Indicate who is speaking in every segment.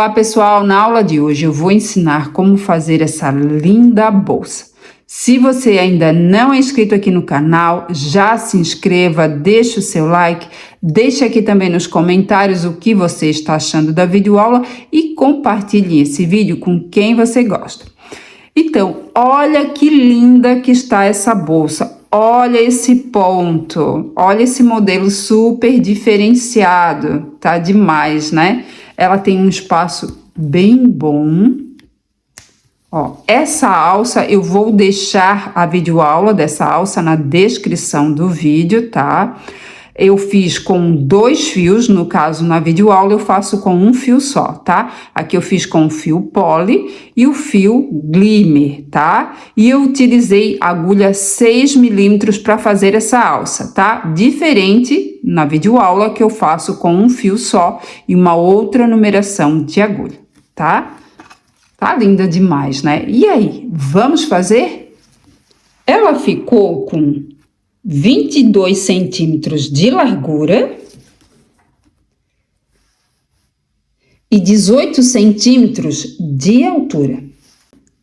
Speaker 1: Olá pessoal, na aula de hoje eu vou ensinar como fazer essa linda bolsa. Se você ainda não é inscrito aqui no canal, já se inscreva, deixe o seu like, deixe aqui também nos comentários o que você está achando da videoaula e compartilhe esse vídeo com quem você gosta. Então, olha que linda que está essa bolsa. Olha esse ponto, olha esse modelo super diferenciado, tá demais, né? Ela tem um espaço bem bom. Ó, essa alça eu vou deixar a videoaula dessa alça na descrição do vídeo, tá? Eu fiz com 2 fios, no caso na videoaula eu faço com um fio só, tá? Aqui eu fiz com o fio poly e o fio glimmer, tá? E eu utilizei agulha 6 milímetros para fazer essa alça, tá? Diferente na videoaula que eu faço com um fio só e uma outra numeração de agulha, tá? Tá linda demais, né? E aí, vamos fazer? Ela ficou com 22 centímetros de largura e 18 centímetros de altura.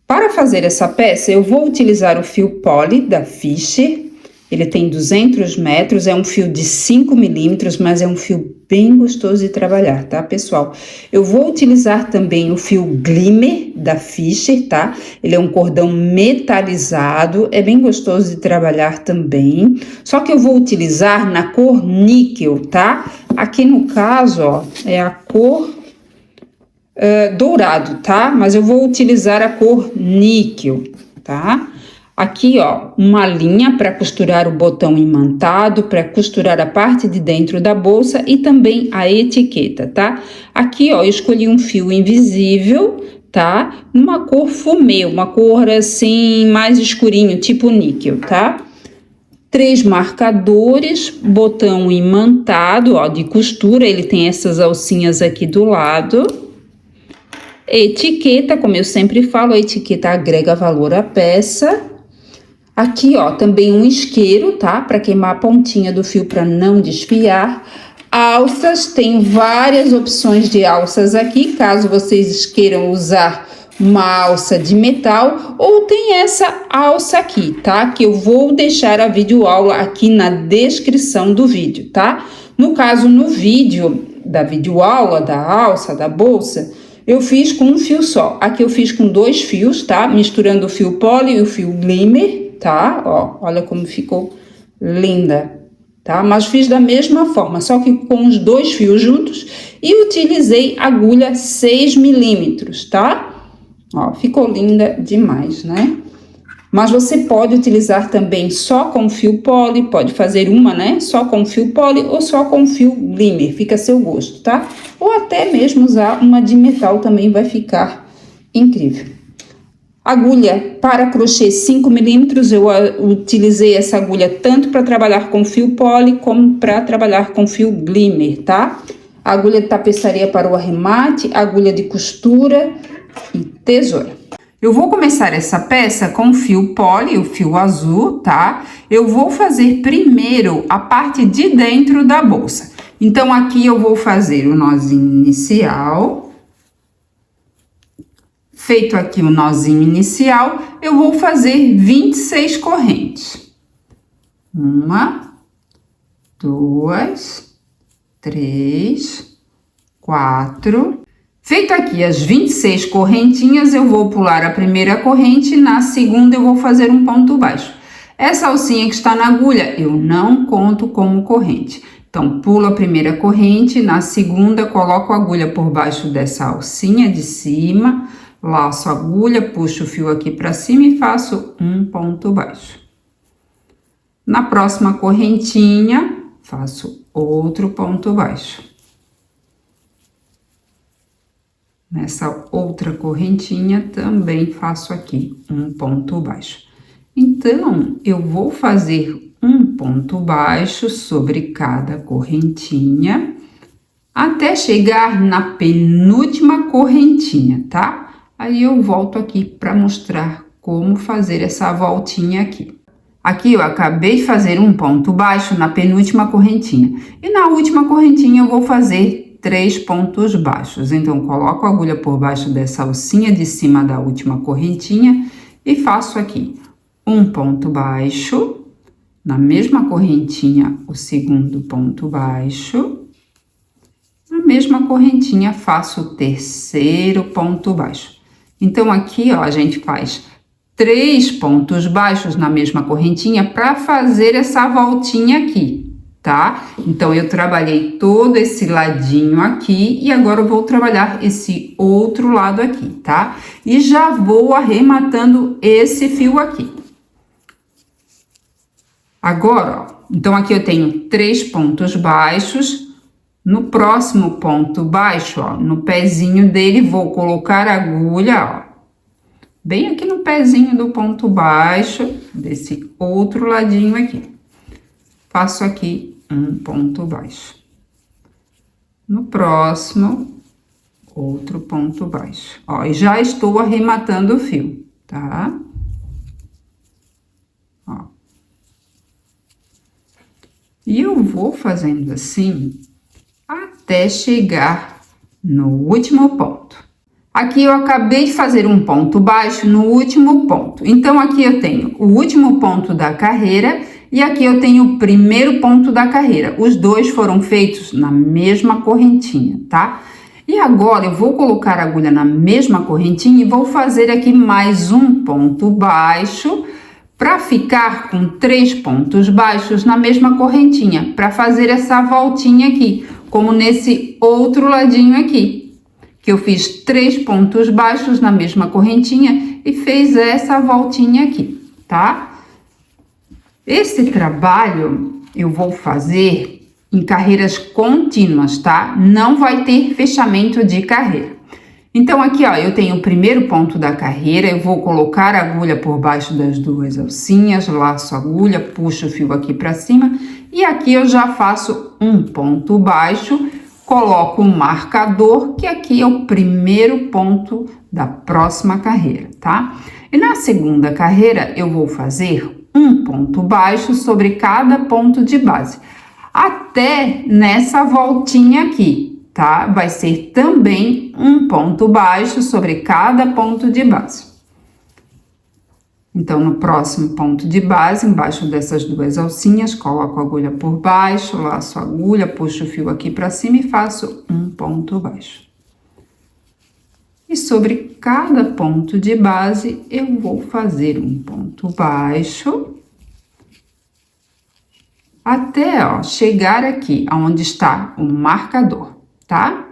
Speaker 1: Para fazer essa peça, eu vou utilizar o fio poly da Fischer. Ele tem 200 metros, é um fio de 5 milímetros, mas é um fio bem gostoso de trabalhar, tá, pessoal? Eu vou utilizar também o fio glimmer da Fischer, tá? Ele é um cordão metalizado, é bem gostoso de trabalhar também. Só que eu vou utilizar na cor níquel, tá? Aqui no caso, ó, é a cor dourado, tá? Mas eu vou utilizar a cor níquel, tá? Aqui, ó, uma linha para costurar o botão imantado, para costurar a parte de dentro da bolsa e também a etiqueta, tá? Aqui, ó, eu escolhi um fio invisível, tá? Numa cor fumê, uma cor assim mais escurinho, tipo níquel, tá? 3 marcadores, botão imantado, ó, de costura, ele tem essas alcinhas aqui do lado. Etiqueta, como eu sempre falo, a etiqueta agrega valor à peça. Aqui, ó, também um isqueiro, tá? Para queimar a pontinha do fio para não desfiar. Alças, tem várias opções de alças aqui, caso vocês queiram usar uma alça de metal, ou tem essa alça aqui, tá? Que eu vou deixar a videoaula aqui na descrição do vídeo, tá? No caso, no vídeo da videoaula, da alça, da bolsa, eu fiz com um fio só. Aqui eu fiz com 2 fios, tá? Misturando o fio poly e o fio glimmer, tá? Ó, olha como ficou linda, tá? Mas fiz da mesma forma, só que com os 2 fios juntos e utilizei agulha 6 milímetros, tá? Ó, ficou linda demais, né? Mas você pode utilizar também só com fio poly, pode fazer uma, né? Só com fio poly ou só com fio glimmer, fica a seu gosto, tá? Ou até mesmo usar uma de metal também vai ficar incrível. Agulha para crochê 5 milímetros, eu utilizei essa agulha tanto para trabalhar com fio poly como para trabalhar com fio glimmer, tá? Agulha de tapeçaria para o arremate, agulha de costura e tesoura. Eu vou começar essa peça com fio poly, o fio azul, tá? Eu vou fazer primeiro a parte de dentro da bolsa. Então, aqui eu vou fazer o nozinho inicial. Feito aqui o nozinho inicial, eu vou fazer 26 correntes. 1, 2, 3, 4. Feito aqui as 26 correntinhas, eu vou pular a primeira corrente, na segunda eu vou fazer um ponto baixo. Essa alcinha que está na agulha, eu não conto como corrente. Então, pulo a primeira corrente, na segunda coloco a agulha por baixo dessa alcinha de cima, laço a agulha, puxo o fio aqui para cima e faço um ponto baixo. Na próxima correntinha, faço outro ponto baixo. Nessa outra correntinha, também faço aqui um ponto baixo. Então, eu vou fazer um ponto baixo sobre cada correntinha, até chegar na penúltima correntinha, tá? Aí eu volto aqui para mostrar como fazer essa voltinha aqui. Aqui eu acabei de fazer um ponto baixo na penúltima correntinha. E na última correntinha eu vou fazer fazer 3 pontos baixos. Então, coloco a agulha por baixo dessa alcinha de cima da última correntinha e faço aqui um ponto baixo, na mesma correntinha, o segundo ponto baixo, na mesma correntinha, faço o terceiro ponto baixo. Então, aqui, ó, a gente faz 3 pontos baixos na mesma correntinha para fazer essa voltinha aqui, tá? Então, eu trabalhei todo esse ladinho aqui e agora eu vou trabalhar esse outro lado aqui, tá? E já vou arrematando esse fio aqui. Agora, ó, então aqui eu tenho 3 pontos baixos. No próximo ponto baixo, ó, no pezinho dele, vou colocar a agulha, ó, bem aqui no pezinho do ponto baixo, desse outro ladinho aqui. Faço aqui um ponto baixo. No próximo, outro ponto baixo. Ó, e já estou arrematando o fio, tá? Ó. E eu vou fazendo assim até chegar no último ponto. Aqui eu acabei de fazer um ponto baixo no último ponto. Então, aqui eu tenho o último ponto da carreira e aqui eu tenho o primeiro ponto da carreira. Os dois foram feitos na mesma correntinha, tá? E agora eu vou colocar a agulha na mesma correntinha e vou fazer aqui mais um ponto baixo para ficar com 3 pontos baixos na mesma correntinha, para fazer essa voltinha aqui, como nesse outro ladinho aqui, que eu fiz 3 pontos baixos na mesma correntinha e fez essa voltinha aqui, tá? Esse trabalho eu vou fazer em carreiras contínuas, tá? Não vai ter fechamento de carreira. Então, aqui, ó, eu tenho o primeiro ponto da carreira, eu vou colocar a agulha por baixo das 2 alcinhas, laço a agulha, puxo o fio aqui pra cima, e aqui eu já faço um ponto baixo, coloco um marcador, que aqui é o primeiro ponto da próxima carreira, tá? E na segunda carreira, eu vou fazer um ponto baixo sobre cada ponto de base, até nessa voltinha aqui. Tá? Vai ser também um ponto baixo sobre cada ponto de base. Então, no próximo ponto de base, embaixo dessas 2 alcinhas, coloco a agulha por baixo, laço a agulha, puxo o fio aqui para cima e faço um ponto baixo. E sobre cada ponto de base, eu vou fazer um ponto baixo, até, ó, chegar aqui, aonde está o marcador. Tá?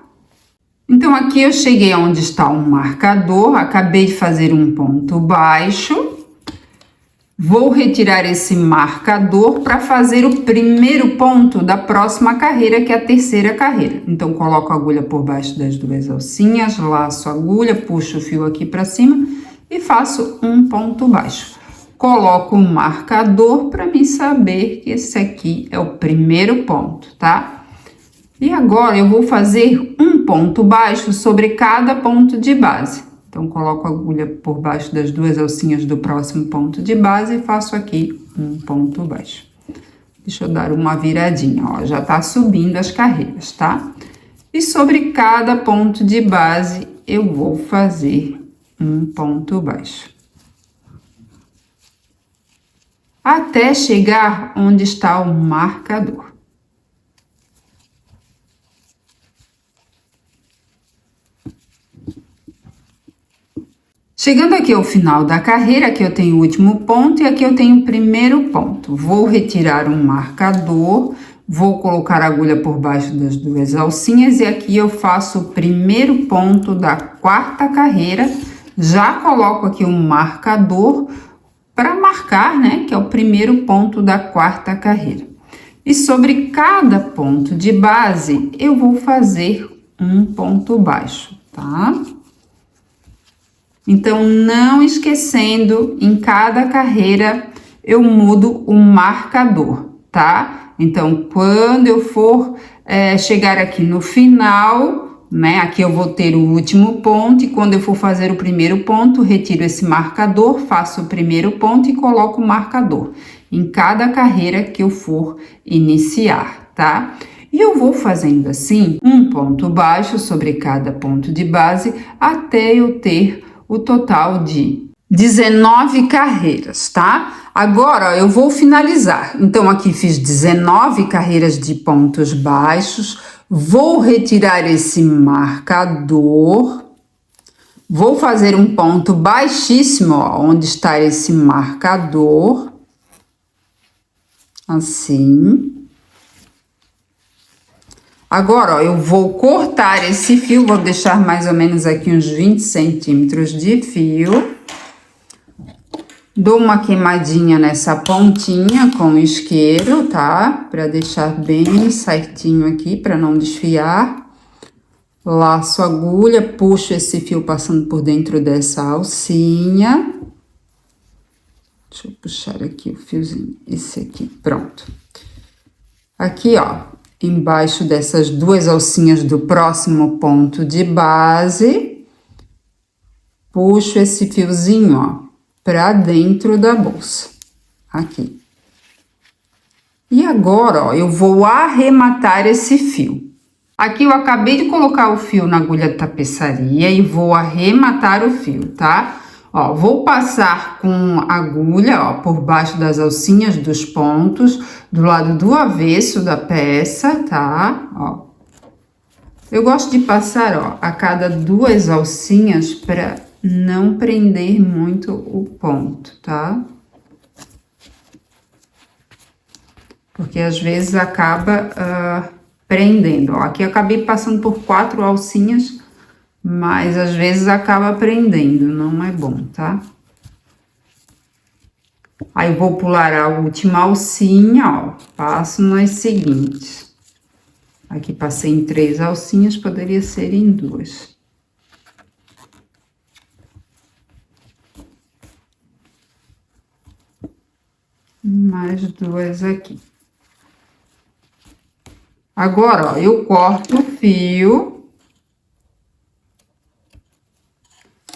Speaker 1: Então, aqui eu cheguei aonde está um marcador, acabei de fazer um ponto baixo, vou retirar esse marcador para fazer o primeiro ponto da próxima carreira, que é a terceira carreira. Então, coloco a agulha por baixo das 2 alcinhas, laço a agulha, puxo o fio aqui para cima e faço um ponto baixo. Coloco um marcador para mim saber que esse aqui é o primeiro ponto, tá? E agora eu vou fazer um ponto baixo sobre cada ponto de base. Então, coloco a agulha por baixo das 2 alcinhas do próximo ponto de base e faço aqui um ponto baixo. Deixa eu dar uma viradinha, ó, já tá subindo as carreiras, tá? E sobre cada ponto de base eu vou fazer um ponto baixo. Até chegar onde está o marcador. Chegando aqui ao final da carreira, aqui eu tenho o último ponto e aqui eu tenho o primeiro ponto. Vou retirar um marcador, vou colocar a agulha por baixo das 2 alcinhas e aqui eu faço o primeiro ponto da 4ª carreira. Já coloco aqui um marcador para marcar, né, que é o primeiro ponto da 4ª carreira. E sobre cada ponto de base, eu vou fazer um ponto baixo, tá? Então, não esquecendo, em cada carreira eu mudo o marcador, tá? Então, quando eu for chegar aqui no final, né? Aqui eu vou ter o último ponto e quando eu for fazer o primeiro ponto, retiro esse marcador, faço o primeiro ponto e coloco o marcador em cada carreira que eu for iniciar, tá? E eu vou fazendo assim, um ponto baixo sobre cada ponto de base, até eu ter o total de 19 carreiras, tá? Agora, ó, eu vou finalizar. Então, aqui fiz 19 carreiras de pontos baixos, vou retirar esse marcador, vou fazer um ponto baixíssimo, ó, onde está esse marcador, assim. Agora, ó, eu vou cortar esse fio, vou deixar mais ou menos aqui uns 20 centímetros de fio. Dou uma queimadinha nessa pontinha com o isqueiro, tá? Para deixar bem certinho aqui, para não desfiar. Laço a agulha, puxo esse fio passando por dentro dessa alcinha. Deixa eu puxar aqui o fiozinho, esse aqui, pronto. Aqui, ó, embaixo dessas duas alcinhas do próximo ponto de base, puxo esse fiozinho, ó, para dentro da bolsa, aqui. E agora, ó, eu vou arrematar esse fio. Aqui eu acabei de colocar o fio na agulha de tapeçaria e vou arrematar o fio, tá? Ó, vou passar com agulha, ó, por baixo das alcinhas dos pontos, do lado do avesso da peça, tá? Ó. Eu gosto de passar, ó, a cada duas alcinhas para não prender muito o ponto, tá? Porque às vezes acaba prendendo, ó. Aqui eu acabei passando por 4 alcinhas, mas às vezes acaba prendendo, não é bom, tá? Aí vou pular a última alcinha, ó, passo nas seguintes. Aqui passei em 3 alcinhas, poderia ser em 2. Mais 2 aqui. Agora, ó, eu corto o fio.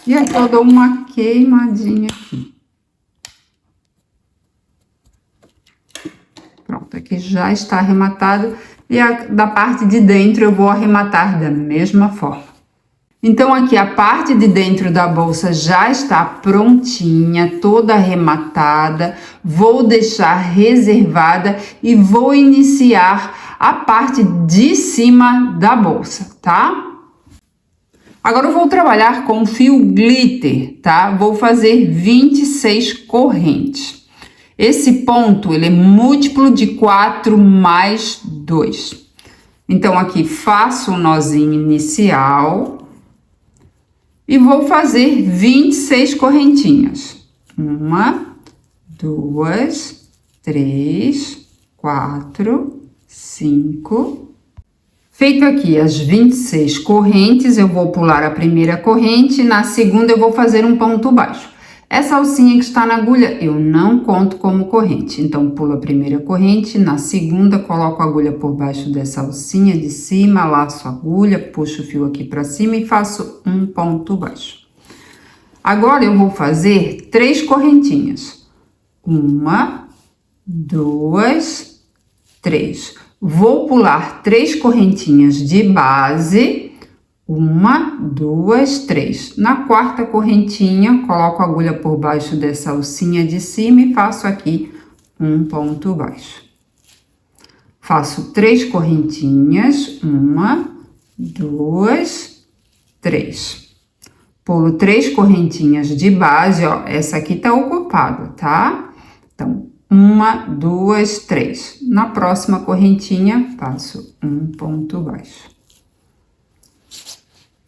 Speaker 1: E aqui eu dou uma queimadinha aqui. Pronto, aqui já está arrematado. E da parte de dentro eu vou arrematar da mesma forma. Então, aqui a parte de dentro da bolsa já está prontinha, toda arrematada. Vou deixar reservada e vou iniciar a parte de cima da bolsa, tá? Agora eu vou trabalhar com fio glitter, tá? Vou fazer 26 correntes. Esse ponto, ele é múltiplo de 4 mais 2. Então, aqui faço o nozinho inicial. E vou fazer 26 correntinhas. 1, 2, 3, 4, 5. Feito aqui as 26 correntes, eu vou pular a primeira corrente, na segunda eu vou fazer um ponto baixo. Essa alcinha que está na agulha, eu não conto como corrente. Então, pulo a primeira corrente, na segunda, coloco a agulha por baixo dessa alcinha de cima, laço a agulha, puxo o fio aqui para cima e faço um ponto baixo. Agora, eu vou fazer 3 correntinhas. 1, 2, 3. Vou pular 3 correntinhas de base. 1, 2, 3. Na quarta correntinha, coloco a agulha por baixo dessa alcinha de cima e faço aqui um ponto baixo. Faço 3 correntinhas, 1, 2, 3. Pulo 3 correntinhas de base, ó, essa aqui tá ocupada, tá? Então, 1, 2, 3. Na próxima correntinha, faço um ponto baixo.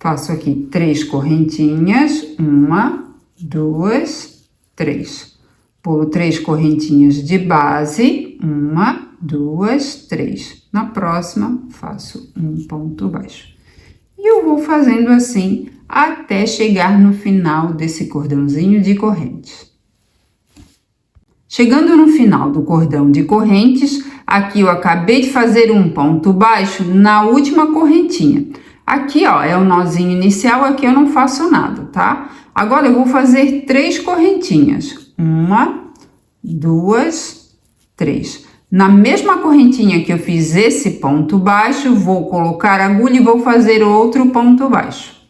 Speaker 1: Faço aqui 3 correntinhas, 1, 2, 3. Pulo 3 correntinhas de base, 1, 2, 3. Na próxima, faço um ponto baixo. E eu vou fazendo assim até chegar no final desse cordãozinho de correntes. Chegando no final do cordão de correntes, aqui eu acabei de fazer um ponto baixo na última correntinha. Aqui, ó, é o nozinho inicial, aqui eu não faço nada, tá? Agora, eu vou fazer 3 correntinhas. 1, 2, 3. Na mesma correntinha que eu fiz esse ponto baixo, vou colocar a agulha e vou fazer outro ponto baixo.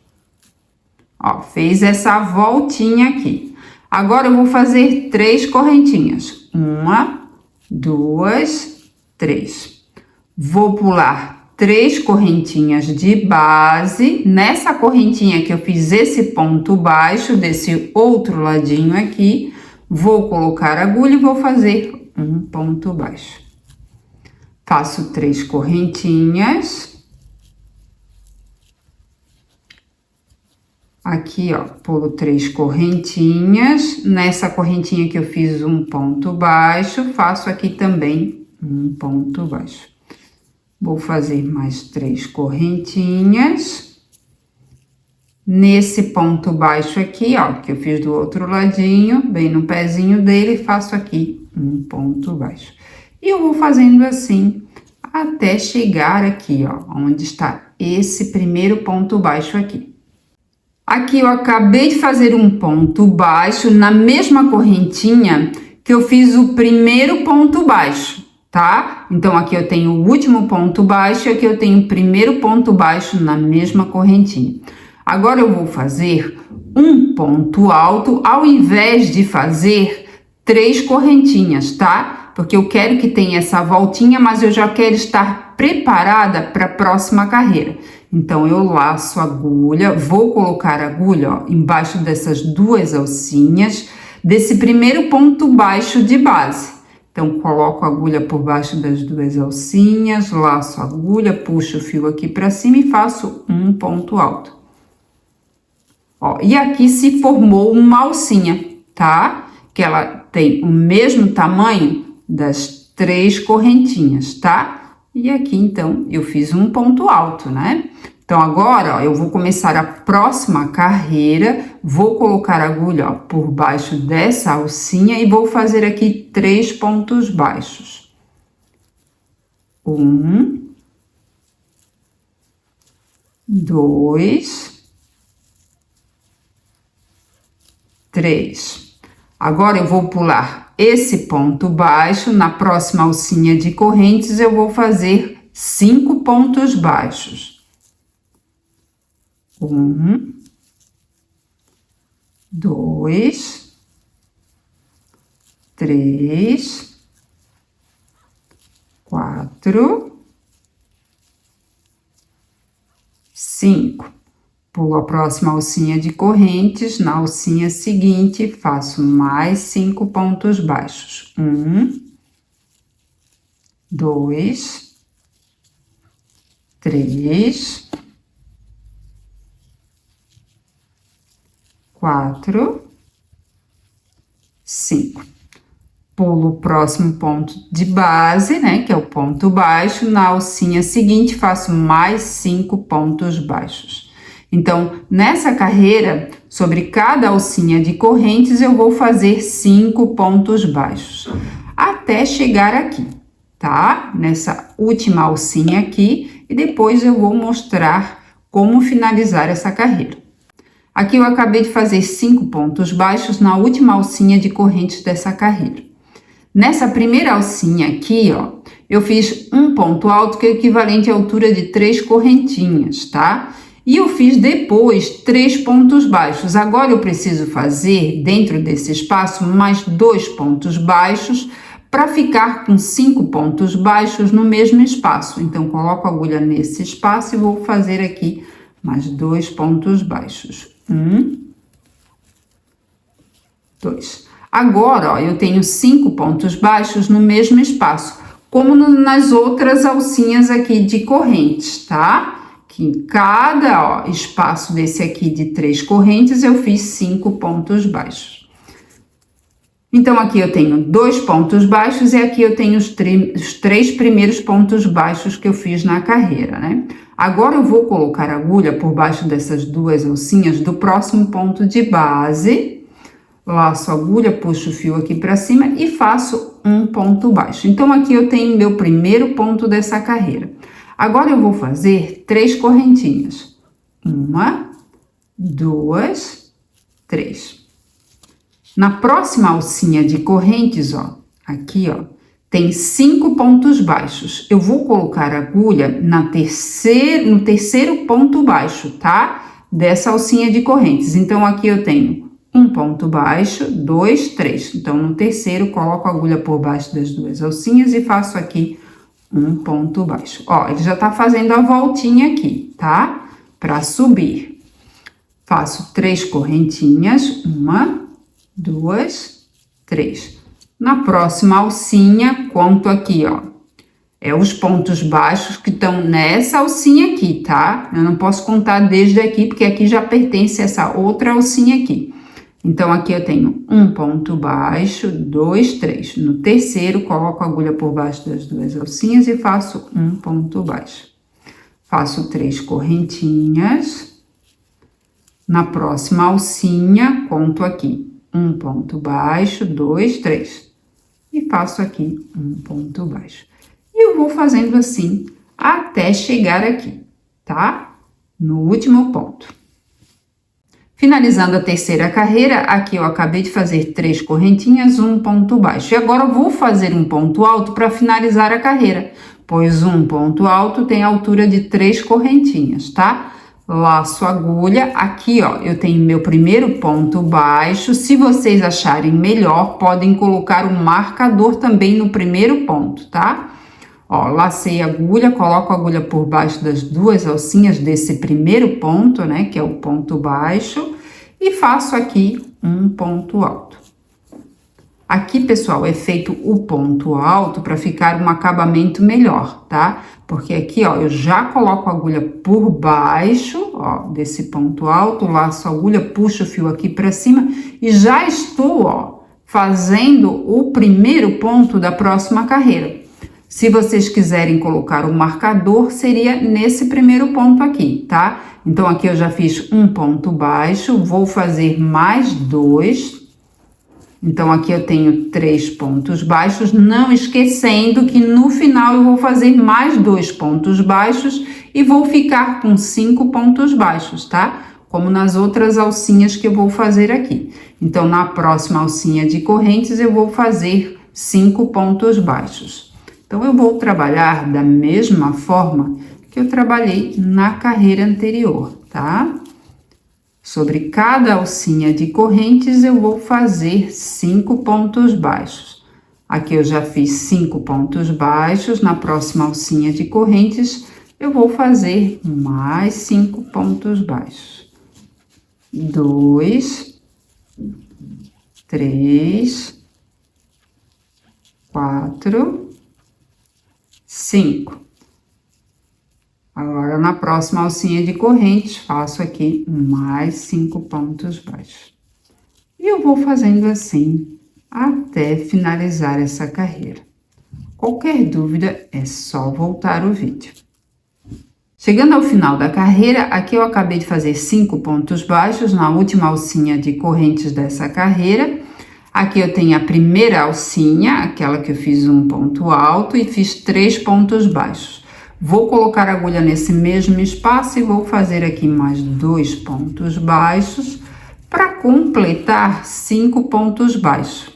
Speaker 1: Ó, fez essa voltinha aqui. Agora eu vou fazer 3 correntinhas. 1, 2, 3. Vou pular 3 correntinhas de base. Nessa correntinha que eu fiz esse ponto baixo, desse outro ladinho aqui, vou colocar a agulha e vou fazer um ponto baixo. Faço 3 correntinhas. Aqui, ó, pulo 3 correntinhas. Nessa correntinha que eu fiz um ponto baixo, faço aqui também um ponto baixo. Vou fazer mais 3 correntinhas. Nesse ponto baixo aqui, ó, que eu fiz do outro ladinho, bem no pezinho dele, faço aqui um ponto baixo. E eu vou fazendo assim até chegar aqui, ó, onde está esse primeiro ponto baixo aqui. Aqui eu acabei de fazer um ponto baixo na mesma correntinha que eu fiz o primeiro ponto baixo, tá? Então, aqui eu tenho o último ponto baixo e aqui eu tenho o primeiro ponto baixo na mesma correntinha. Agora eu vou fazer um ponto alto ao invés de fazer 3 correntinhas, tá? Porque eu quero que tenha essa voltinha, mas eu já quero estar preparada para a próxima carreira. Então, eu laço a agulha, vou colocar a agulha, ó, embaixo dessas 2 alcinhas, desse primeiro ponto baixo de base. Então, coloco a agulha por baixo das 2 alcinhas, laço a agulha, puxo o fio aqui para cima e faço um ponto alto. Ó, e aqui se formou uma alcinha, tá? Que ela tem o mesmo tamanho das 3 correntinhas, tá? E aqui, então, eu fiz um ponto alto, né? Então, agora, ó, eu vou começar a próxima carreira, vou colocar a agulha, ó, por baixo dessa alcinha e vou fazer aqui 3 pontos baixos. 1, 2, 3. Agora, eu vou pular esse ponto baixo, na próxima alcinha de correntes, eu vou fazer 5 pontos baixos. 1, 2, 3, 4, 5. Pulo a próxima alcinha de correntes, na alcinha seguinte, faço mais 5 pontos baixos. 1, 2, 3, 4, 5. Pulo o próximo ponto de base, né, que é o ponto baixo, na alcinha seguinte, faço mais 5 pontos baixos. Então, nessa carreira, sobre cada alcinha de correntes, eu vou fazer 5 pontos baixos, até chegar aqui, tá? Nessa última alcinha aqui, e depois eu vou mostrar como finalizar essa carreira. Aqui eu acabei de fazer 5 pontos baixos na última alcinha de correntes dessa carreira. Nessa primeira alcinha aqui, ó, eu fiz um ponto alto que é equivalente à altura de 3 correntinhas, tá? E eu fiz depois 3 pontos baixos. Agora eu preciso fazer, dentro desse espaço, mais 2 pontos baixos para ficar com 5 pontos baixos no mesmo espaço. Então, coloco a agulha nesse espaço e vou fazer aqui mais 2 pontos baixos. 1, 2. Agora, ó, eu tenho 5 pontos baixos no mesmo espaço, como nas outras alcinhas aqui de correntes, tá? Que em cada, ó, espaço desse aqui de 3 correntes, eu fiz 5 pontos baixos. Então, aqui eu tenho 2 pontos baixos e aqui eu tenho os 3 primeiros pontos baixos que eu fiz na carreira, né? Agora, eu vou colocar a agulha por baixo dessas 2 alcinhas do próximo ponto de base, laço a agulha, puxo o fio aqui para cima e faço um ponto baixo. Então, aqui eu tenho meu primeiro ponto dessa carreira. Agora, eu vou fazer 3 correntinhas. 1, 2, 3. Na próxima alcinha de correntes, ó, aqui, ó, tem 5 pontos baixos. Eu vou colocar a agulha no terceiro ponto baixo, tá? Dessa alcinha de correntes. Então, aqui eu tenho um ponto baixo, 2, 3. Então, no terceiro, coloco a agulha por baixo das duas alcinhas e faço aqui um ponto baixo. Ó, ele já tá fazendo a voltinha aqui, tá? Para subir. Faço 3 correntinhas, 1, 2, 3. Na próxima alcinha, conto aqui, ó. É os pontos baixos que estão nessa alcinha aqui, tá? Eu não posso contar desde aqui, porque aqui já pertence a essa outra alcinha aqui. Então, aqui eu tenho um ponto baixo, 2, 3. No terceiro, coloco a agulha por baixo das duas alcinhas e faço um ponto baixo. Faço 3 correntinhas. Na próxima alcinha, conto aqui um ponto baixo, 2, 3. E faço aqui um ponto baixo. E eu vou fazendo assim até chegar aqui, tá? No último ponto. Finalizando a terceira carreira, aqui eu acabei de fazer 3 correntinhas, um ponto baixo. E agora eu vou fazer um ponto alto para finalizar a carreira, pois um ponto alto tem a altura de 3 correntinhas, tá? Laço a agulha, aqui ó, eu tenho meu primeiro ponto baixo. Se vocês acharem melhor, podem colocar um marcador também no primeiro ponto, tá? Ó, lacei a agulha, coloco a agulha por baixo das duas alcinhas desse primeiro ponto, né, que é o ponto baixo, e faço aqui um ponto alto. Aqui, pessoal, é feito o ponto alto para ficar um acabamento melhor, tá? Porque aqui, ó, eu já coloco a agulha por baixo, ó, desse ponto alto, laço a agulha, puxo o fio aqui para cima e já estou, ó, fazendo o primeiro ponto da próxima carreira. Se vocês quiserem colocar o marcador, seria nesse primeiro ponto aqui, tá? Então, aqui eu já fiz um ponto baixo, vou fazer mais 2. Então, aqui eu tenho 3 pontos baixos, não esquecendo que no final eu vou fazer mais 2 pontos baixos e vou ficar com 5 pontos baixos, tá? Como nas outras alcinhas que eu vou fazer aqui. Então, na próxima alcinha de correntes, eu vou fazer 5 pontos baixos. Então, eu vou trabalhar da mesma forma que eu trabalhei na carreira anterior, tá? Sobre cada alcinha de correntes, eu vou fazer 5 pontos baixos. Aqui eu já fiz 5 pontos baixos, na próxima alcinha de correntes, eu vou fazer mais 5 pontos baixos. 2, 3, 4, 5. Agora, na próxima alcinha de correntes, faço aqui mais 5 pontos baixos. E eu vou fazendo assim até finalizar essa carreira. Qualquer dúvida, é só voltar o vídeo. Chegando ao final da carreira, aqui eu acabei de fazer 5 pontos baixos na última alcinha de correntes dessa carreira. Aqui eu tenho a primeira alcinha, aquela que eu fiz um ponto alto e fiz 3 pontos baixos. Vou colocar a agulha nesse mesmo espaço e vou fazer aqui mais 2 pontos baixos para completar 5 pontos baixos.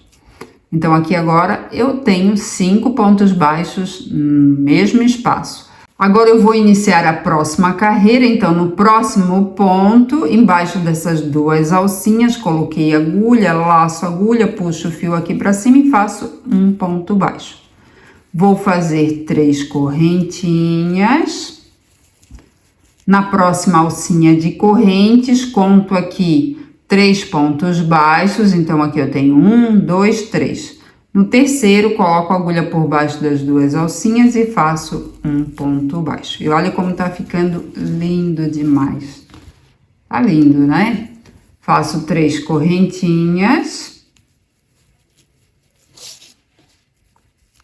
Speaker 1: Então, aqui agora eu tenho 5 pontos baixos no mesmo espaço. Agora eu vou iniciar a próxima carreira, então no próximo ponto, embaixo dessas duas alcinhas, coloquei agulha, laço a agulha, puxo o fio aqui para cima e faço um ponto baixo. Vou fazer 3 correntinhas. Na próxima alcinha de correntes, conto aqui 3 pontos baixos, então aqui eu tenho 1, 2, 3. No terceiro, coloco a agulha por baixo das duas alcinhas e faço um ponto baixo. E olha como tá ficando lindo demais. Tá lindo, né? Faço 3 correntinhas.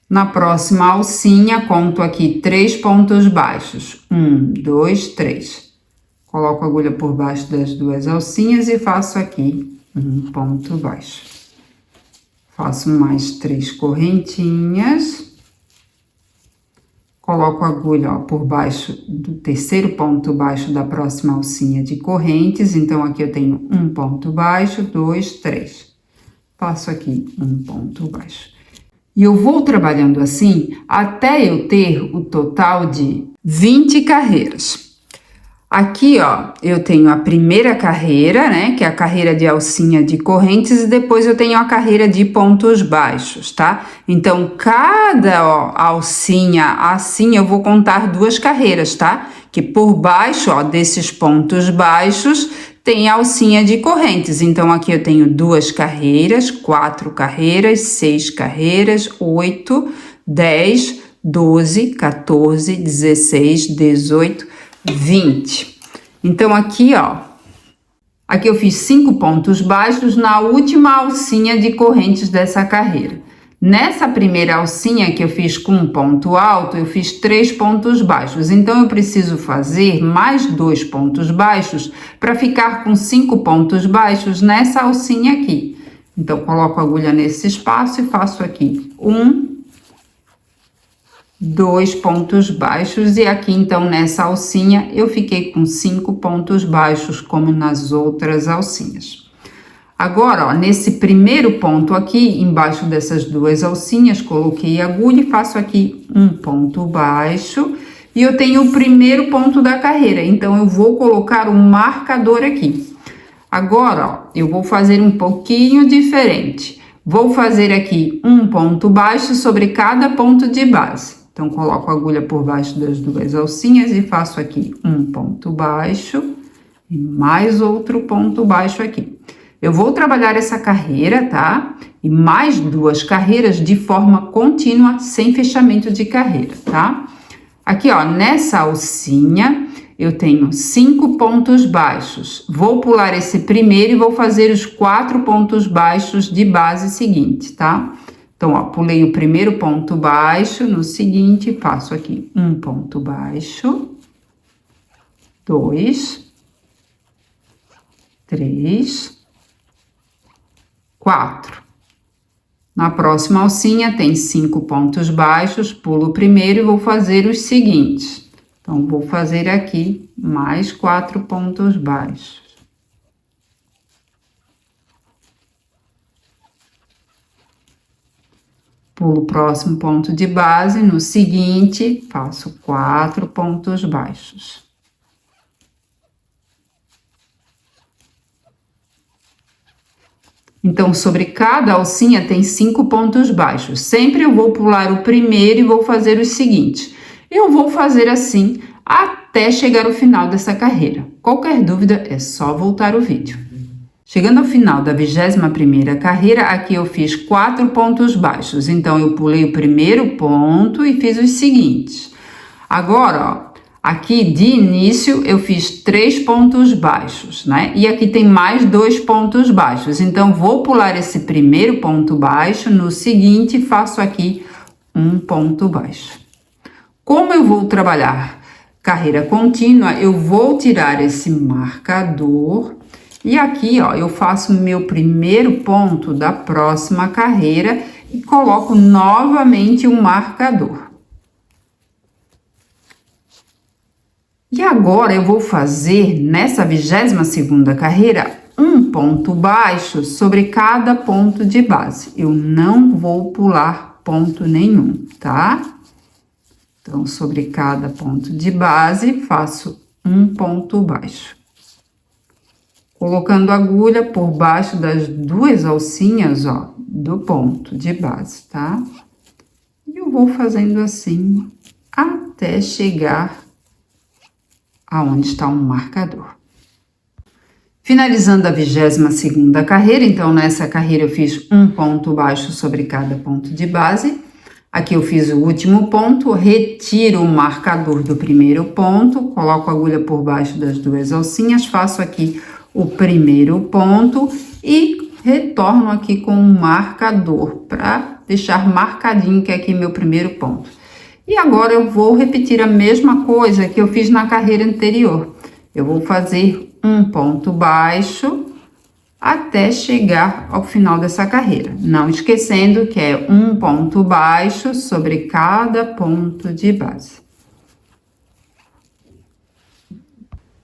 Speaker 1: Na próxima alcinha, conto aqui 3 pontos baixos. 1, 2, 3. Coloco a agulha por baixo das duas alcinhas e faço aqui um ponto baixo. Faço mais 3 correntinhas, coloco a agulha, ó, por baixo do terceiro ponto baixo da próxima alcinha de correntes. Então, aqui eu tenho um ponto baixo, 2, 3. Faço aqui um ponto baixo. E eu vou trabalhando assim até eu ter o total de 20 carreiras. Aqui, ó, eu tenho a primeira carreira, né, que é a carreira de alcinha de correntes, e depois eu tenho a carreira de pontos baixos, tá? Então, cada, ó, alcinha assim, eu vou contar 2 carreiras, tá? Que por baixo, ó, desses pontos baixos, tem a alcinha de correntes. Então, aqui eu tenho 2 carreiras, 4 carreiras, 6 carreiras, 8, 10, 12, 14, 16, 18, 20. Então, aqui, ó, aqui eu fiz 5 pontos baixos na última alcinha de correntes dessa carreira. Nessa primeira alcinha que eu fiz com um ponto alto, eu fiz 3 pontos baixos. Então, eu preciso fazer mais 2 pontos baixos para ficar com 5 pontos baixos nessa alcinha aqui. Então, coloco a agulha nesse espaço e faço aqui 2 pontos baixos, e aqui então nessa alcinha eu fiquei com 5 pontos baixos, como nas outras alcinhas. Agora, ó, nesse primeiro ponto aqui, embaixo dessas 2 alcinhas, coloquei a agulha e faço aqui um ponto baixo, e eu tenho o primeiro ponto da carreira, então eu vou colocar um marcador aqui. Agora, ó, eu vou fazer um pouquinho diferente. Vou fazer aqui um ponto baixo sobre cada ponto de base. Então, coloco a agulha por baixo das 2 alcinhas e faço aqui um ponto baixo e mais outro ponto baixo aqui. Eu vou trabalhar essa carreira, tá? E mais 2 carreiras de forma contínua, sem fechamento de carreira, tá? Aqui, ó, nessa alcinha, eu tenho 5 pontos baixos. Vou pular esse primeiro e vou fazer os 4 pontos baixos de base seguinte, tá? Então, ó, pulei o primeiro ponto baixo, no seguinte, faço aqui um ponto baixo, 2, 3, 4. Na próxima alcinha tem 5 pontos baixos, pulo o primeiro e vou fazer os seguintes. Então, vou fazer aqui mais 4 pontos baixos. Pulo o próximo ponto de base, no seguinte, faço 4 pontos baixos. Então, sobre cada alcinha tem 5 pontos baixos. Sempre eu vou pular o primeiro e vou fazer os seguintes. Eu vou fazer assim até chegar ao final dessa carreira. Qualquer dúvida é só voltar o vídeo. Chegando ao final da 21ª carreira, aqui eu fiz 4 pontos baixos. Então, eu pulei o primeiro ponto e fiz os seguintes. Agora, ó, aqui de início eu fiz 3 pontos baixos, né? E aqui tem mais 2 pontos baixos. Então, vou pular esse primeiro ponto baixo, no seguinte faço aqui um ponto baixo. Como eu vou trabalhar carreira contínua, eu vou tirar esse marcador e aqui, ó, eu faço meu primeiro ponto da próxima carreira e coloco novamente um marcador. E agora eu vou fazer nessa 22ª carreira um ponto baixo sobre cada ponto de base. Eu não vou pular ponto nenhum, tá? Então, sobre cada ponto de base, faço um ponto baixo. Colocando a agulha por baixo das 2 alcinhas, ó, do ponto de base, tá? E eu vou fazendo assim até chegar aonde está um marcador. Finalizando a 22ª carreira, então nessa carreira eu fiz um ponto baixo sobre cada ponto de base. Aqui eu fiz o último ponto, retiro o marcador do primeiro ponto, coloco a agulha por baixo das 2 alcinhas, faço aqui o primeiro ponto e retorno aqui com um marcador para deixar marcadinho que é aqui meu primeiro ponto. E agora eu vou repetir a mesma coisa que eu fiz na carreira anterior. Eu vou fazer um ponto baixo até chegar ao final dessa carreira. Não esquecendo que é um ponto baixo sobre cada ponto de base.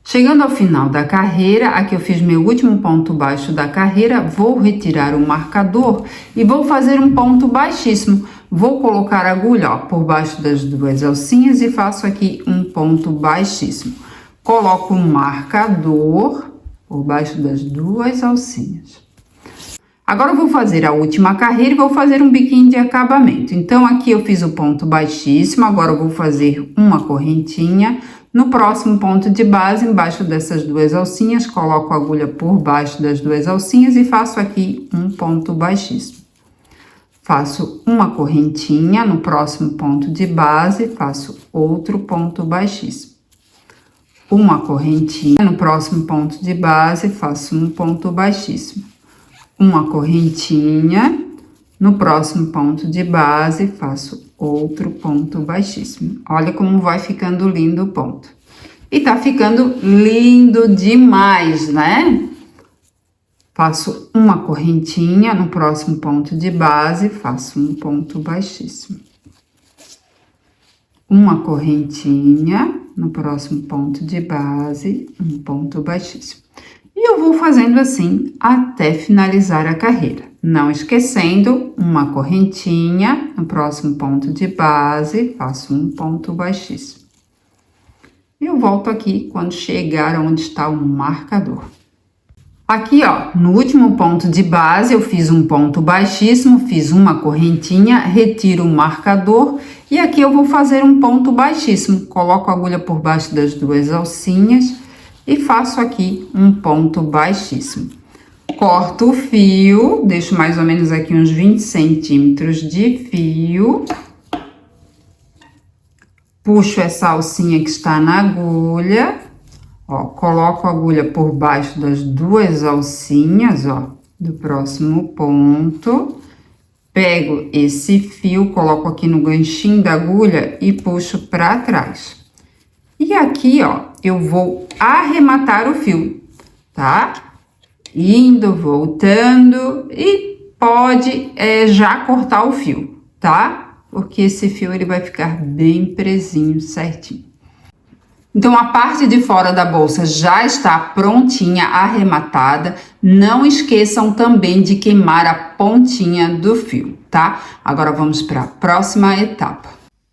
Speaker 1: Chegando ao final da carreira, aqui eu fiz meu último ponto baixo da carreira, vou retirar o marcador e vou fazer um ponto baixíssimo. Vou colocar a agulha, ó, por baixo das duas alcinhas e faço aqui um ponto baixíssimo. Coloco um marcador por baixo das duas alcinhas. Agora eu vou fazer a última carreira e vou fazer um biquinho de acabamento. Então, aqui eu fiz o ponto baixíssimo, agora eu vou fazer uma correntinha. No próximo ponto de base, embaixo dessas duas alcinhas, coloco a agulha por baixo das duas alcinhas e faço aqui um ponto baixíssimo. Faço uma correntinha, no próximo ponto de base, faço outro ponto baixíssimo. Uma correntinha, no próximo ponto de base, faço um ponto baixíssimo. Uma correntinha, no próximo ponto de base, faço outro ponto baixíssimo. Olha como vai ficando lindo o ponto. E tá ficando lindo demais, né? Faço uma correntinha, no próximo ponto de base, faço um ponto baixíssimo. Uma correntinha, no próximo ponto de base, um ponto baixíssimo. E eu vou fazendo assim até finalizar a carreira. Não esquecendo, uma correntinha, no próximo ponto de base, faço um ponto baixíssimo. Eu volto aqui quando chegar onde está o marcador. Aqui, ó, no último ponto de base, eu fiz um ponto baixíssimo, fiz uma correntinha, retiro o marcador e aqui eu vou fazer um ponto baixíssimo. Coloco a agulha por baixo das duas alcinhas e faço aqui um ponto baixíssimo. Corto o fio, deixo mais ou menos aqui uns 20 centímetros de fio. Puxo essa alcinha que está na agulha, ó, coloco a agulha por baixo das duas alcinhas, ó, do próximo ponto. Pego esse fio, coloco aqui no ganchinho da agulha e puxo para trás. E aqui, ó, eu vou arrematar o fio, tá? Indo, voltando e pode já cortar o fio, tá? Porque esse fio ele vai ficar bem presinho, certinho. Então, a parte de fora da bolsa já está prontinha, arrematada. Não esqueçam também de queimar a pontinha do fio, tá? Agora, vamos para a próxima etapa.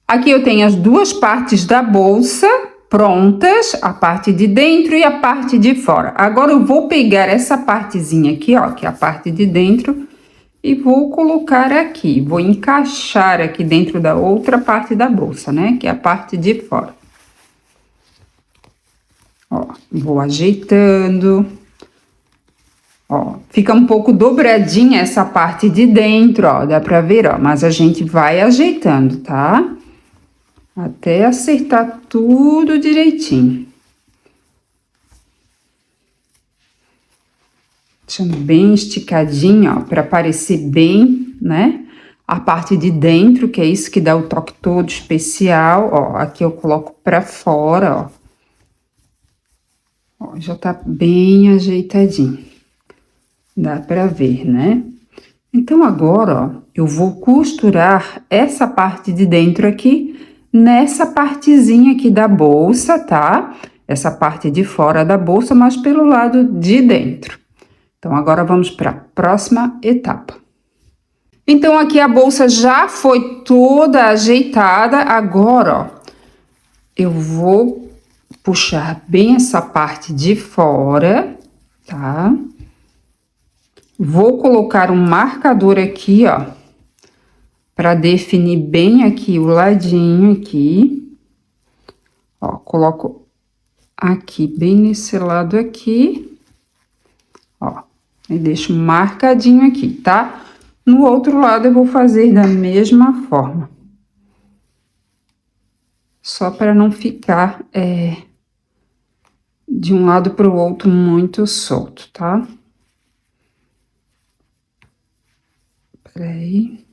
Speaker 1: Aqui eu tenho as duas partes da bolsa prontas, a parte de dentro e a parte de fora. Agora eu vou pegar essa partezinha aqui, ó, que é a parte de dentro, e vou colocar aqui, vou encaixar aqui dentro da outra parte da bolsa, né, que é a parte de fora. Ó, vou ajeitando. Ó, fica um pouco dobradinha essa parte de dentro, ó, dá pra ver, ó, mas a gente vai ajeitando, tá? Até acertar tudo direitinho. Deixando bem esticadinho, ó, para parecer bem, né? A parte de dentro, que é isso que dá o toque todo especial, ó. Aqui eu coloco para fora, ó. Ó, já tá bem ajeitadinho. Dá para ver, né? Então, agora, ó, eu vou costurar essa parte de dentro aqui nessa partezinha aqui da bolsa, tá? Essa parte de fora da bolsa, mas pelo lado de dentro. Então, agora vamos para a próxima etapa. Então, aqui a bolsa já foi toda ajeitada. Agora, ó, eu vou puxar bem essa parte de fora, tá? Vou colocar um marcador aqui, ó, para definir bem aqui o ladinho aqui. Ó, coloco aqui, bem nesse lado aqui, ó, e deixo marcadinho aqui, tá? No outro lado eu vou fazer da mesma forma. Só para não ficar de um lado para o outro muito solto, tá? Peraí.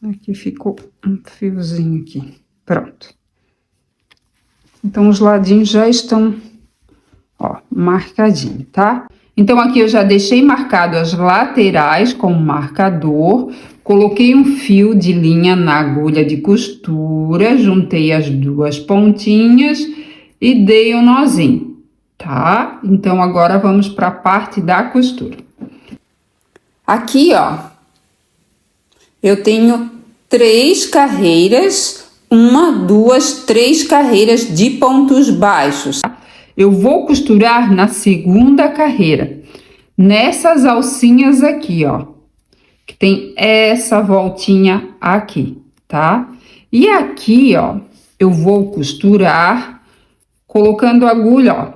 Speaker 1: Aqui ficou um fiozinho aqui. Pronto. Então, os ladinhos já estão, ó, marcadinho, tá? Então, aqui eu já deixei marcado as laterais com marcador. Coloquei um fio de linha na agulha de costura, juntei as duas pontinhas e dei um nozinho, tá? Então, agora vamos para a parte da costura. Aqui, ó, Eu tenho 3 carreiras, 1, 2, 3 carreiras de pontos baixos. Eu vou costurar na segunda carreira, nessas alcinhas aqui, ó, que tem essa voltinha aqui, tá? E aqui, ó, eu vou costurar colocando a agulha, ó,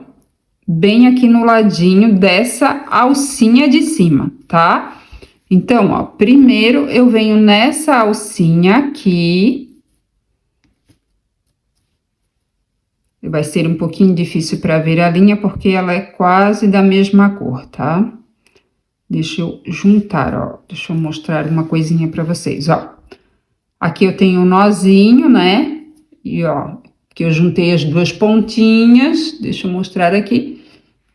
Speaker 1: bem aqui no ladinho dessa alcinha de cima, tá? Então, ó, primeiro eu venho nessa alcinha aqui. Vai ser um pouquinho difícil para ver a linha, porque ela é quase da mesma cor, tá? Deixa eu juntar, ó. Deixa eu mostrar uma coisinha para vocês, ó. Aqui eu tenho um nozinho, né? E, ó, que eu juntei as 2 pontinhas. Deixa eu mostrar aqui.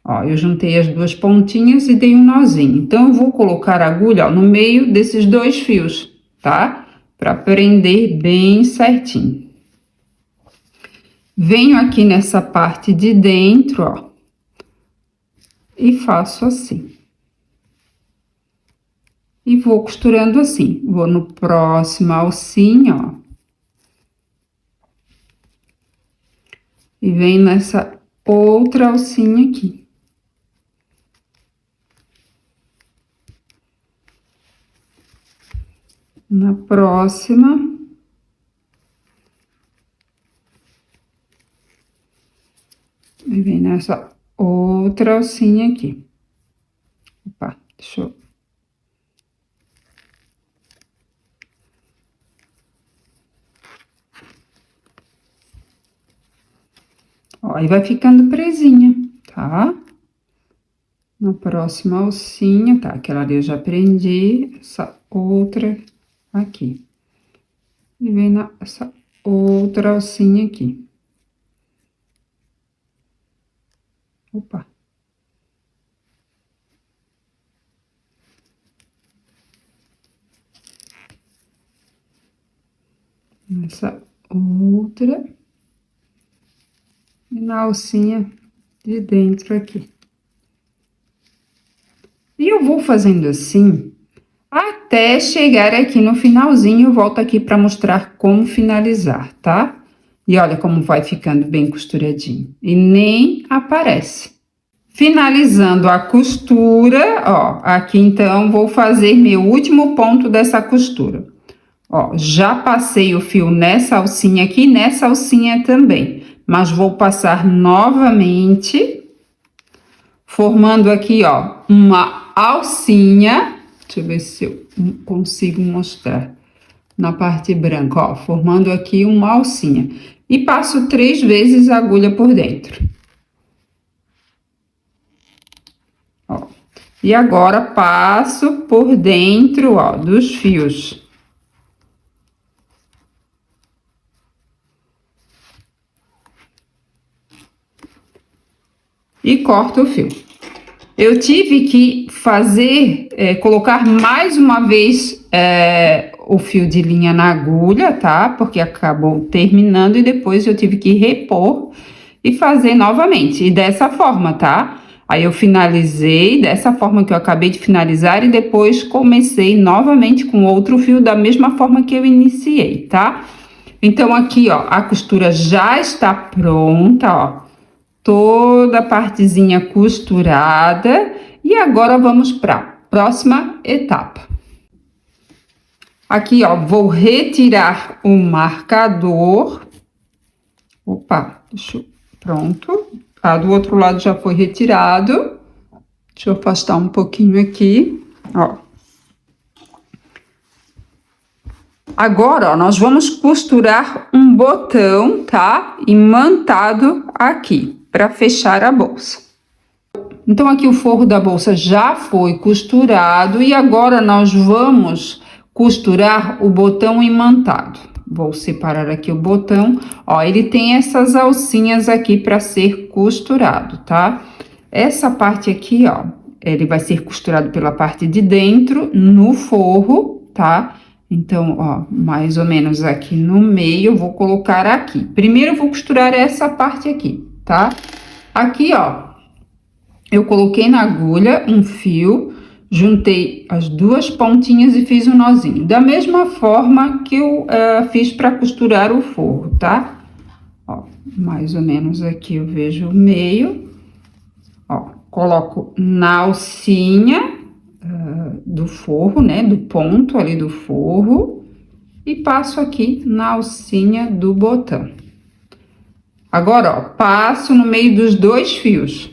Speaker 1: Ó, eu juntei as 2 pontinhas e dei um nozinho. Então, eu vou colocar a agulha, ó, no meio desses 2 fios, tá? Para prender bem certinho. Venho aqui nessa parte de dentro, ó, e faço assim. E vou costurando assim. Vou no próximo alcinha, ó. E venho nessa outra alcinha aqui. Na próxima. E vem nessa outra alcinha aqui. Opa, deixa eu... Ó, aí vai ficando presinha, tá? Na próxima alcinha, tá? Aquela ali eu já prendi, essa outra aqui. E vem nessa outra alcinha aqui. Opa. Nessa outra. E na alcinha de dentro aqui. E eu vou fazendo assim, até chegar aqui no finalzinho. Eu volto aqui para mostrar como finalizar, tá? E olha como vai ficando bem costuradinho. E nem aparece. Finalizando a costura, ó, aqui então vou fazer meu último ponto dessa costura. Ó, já passei o fio nessa alcinha aqui, nessa alcinha também, mas vou passar novamente, formando aqui, ó, uma alcinha. Deixa eu ver se eu consigo mostrar na parte branca, ó, formando aqui uma alcinha. E passo 3 vezes a agulha por dentro. Ó, e agora passo por dentro, ó, dos fios. E corto o fio. Eu tive que fazer, colocar mais uma vez o fio de linha na agulha, tá? Porque acabou terminando e depois eu tive que repor e fazer novamente. E dessa forma, tá? Aí eu finalizei dessa forma que eu acabei de finalizar e depois comecei novamente com outro fio da mesma forma que eu iniciei, tá? Então, aqui, ó, a costura já está pronta, ó. Toda a partezinha costurada. E agora vamos para a próxima etapa. Aqui, ó, vou retirar o marcador. Opa, deixa eu... Pronto. Ah, do outro lado já foi retirado. Deixa eu afastar um pouquinho aqui, ó. Agora, ó, nós vamos costurar um botão, tá? Imantado aqui, para fechar a bolsa. Então, aqui o forro da bolsa já foi costurado e agora nós vamos costurar o botão imantado. Vou separar aqui o botão, ó, ele tem essas alcinhas aqui para ser costurado, tá? Essa parte aqui, ó, ele vai ser costurado pela parte de dentro, no forro, tá? Então, ó, mais ou menos aqui no meio, eu vou colocar aqui. Primeiro, eu vou costurar essa parte aqui, tá? Aqui, ó, eu coloquei na agulha um fio, juntei as duas pontinhas e fiz um nozinho. Da mesma forma que eu fiz para costurar o forro, tá? Ó, mais ou menos aqui eu vejo o meio. Ó, coloco na alcinha do forro, né? Do ponto ali do forro. E passo aqui na alcinha do botão. Agora, ó, passo no meio dos dois fios.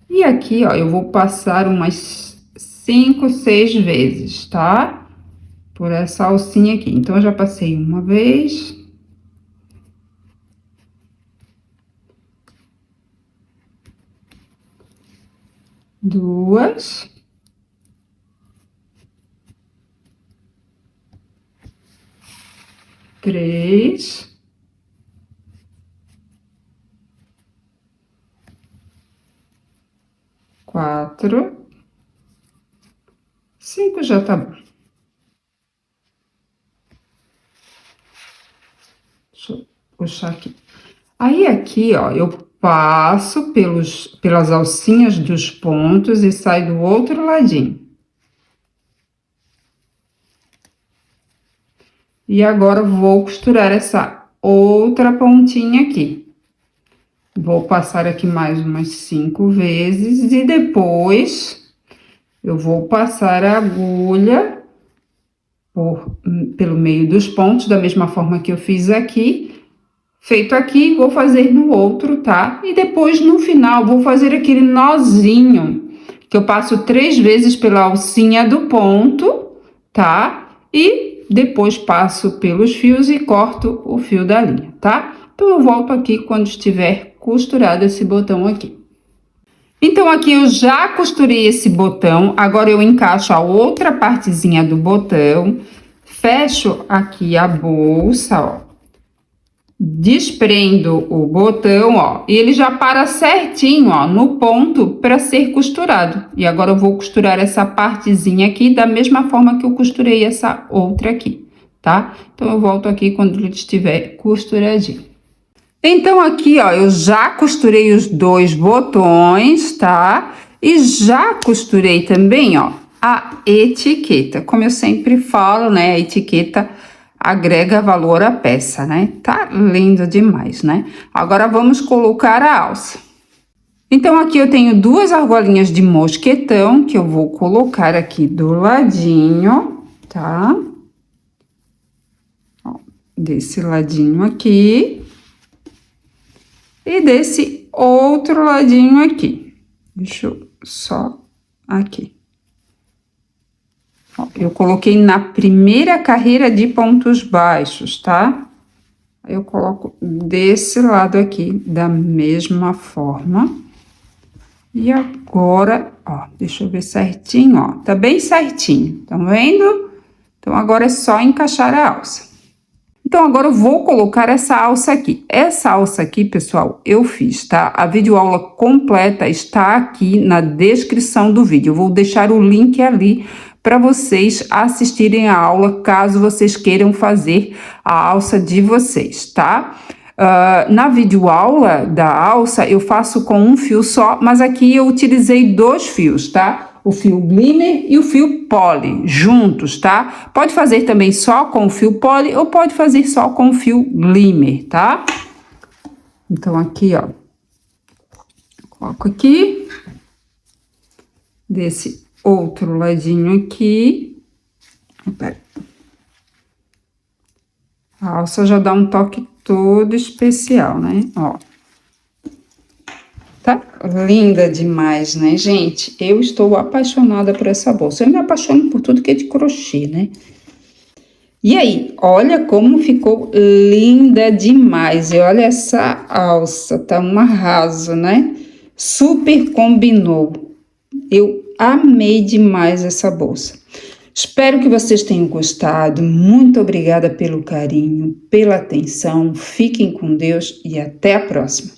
Speaker 1: E aqui, ó, eu vou passar umas 5, 6 vezes, tá? Por essa alcinha aqui. Então, eu já passei uma vez. Duas. Três. 4, 5 já tá bom. Deixa eu puxar aqui. Aí, aqui, ó, eu passo pelas alcinhas dos pontos e saio do outro ladinho. E agora, vou costurar essa outra pontinha aqui. Vou passar aqui mais umas 5 vezes e depois eu vou passar a agulha pelo meio dos pontos, da mesma forma que eu fiz aqui. Feito aqui, vou fazer no outro, tá? E depois, no final, vou fazer aquele nozinho, que eu passo 3 vezes pela alcinha do ponto, tá? E depois passo pelos fios e corto o fio da linha, tá? Então, eu volto aqui quando estiver costurado esse botão aqui. Então, aqui eu já costurei esse botão, agora eu encaixo a outra partezinha do botão, fecho aqui a bolsa, ó, desprendo o botão, ó, e ele já para certinho, ó, no ponto para ser costurado. E agora eu vou costurar essa partezinha aqui da mesma forma que eu costurei essa outra aqui, tá? Então, eu volto aqui quando ele estiver costuradinho. Então, aqui, ó, eu já costurei os 2 botões, tá? E já costurei também, ó, a etiqueta. Como eu sempre falo, né, a etiqueta agrega valor à peça, né? Tá lindo demais, né? Agora, vamos colocar a alça. Então, aqui eu tenho 2 argolinhas de mosquetão, que eu vou colocar aqui do ladinho, tá? Ó, desse ladinho aqui. E desse outro ladinho aqui. Deixa eu só aqui. Ó, eu coloquei na primeira carreira de pontos baixos, tá? Aí eu coloco desse lado aqui, da mesma forma. E agora, ó, deixa eu ver certinho, ó. Tá bem certinho, tá vendo? Então, agora é só encaixar a alça. Então, agora eu vou colocar essa alça aqui. Essa alça aqui, pessoal, eu fiz, tá? A videoaula completa está aqui na descrição do vídeo. Eu vou deixar o link ali para vocês assistirem a aula, caso vocês queiram fazer a alça de vocês, tá? Na videoaula da alça, eu faço com um fio só, mas aqui eu utilizei 2 fios, tá? O fio glimmer e o fio poly juntos, tá? Pode fazer também só com o fio poly ou pode fazer só com o fio glimmer, tá? Então, aqui, ó, coloco aqui, desse outro ladinho aqui. A alça já dá um toque todo especial, né? Ó. Tá linda demais, né, gente? Eu estou apaixonada por essa bolsa. Eu me apaixono por tudo que é de crochê, né? E aí, olha como ficou linda demais. E olha essa alça, tá um arraso, né? Super combinou. Eu amei demais essa bolsa. Espero que vocês tenham gostado. Muito obrigada pelo carinho, pela atenção. Fiquem com Deus e até a próxima.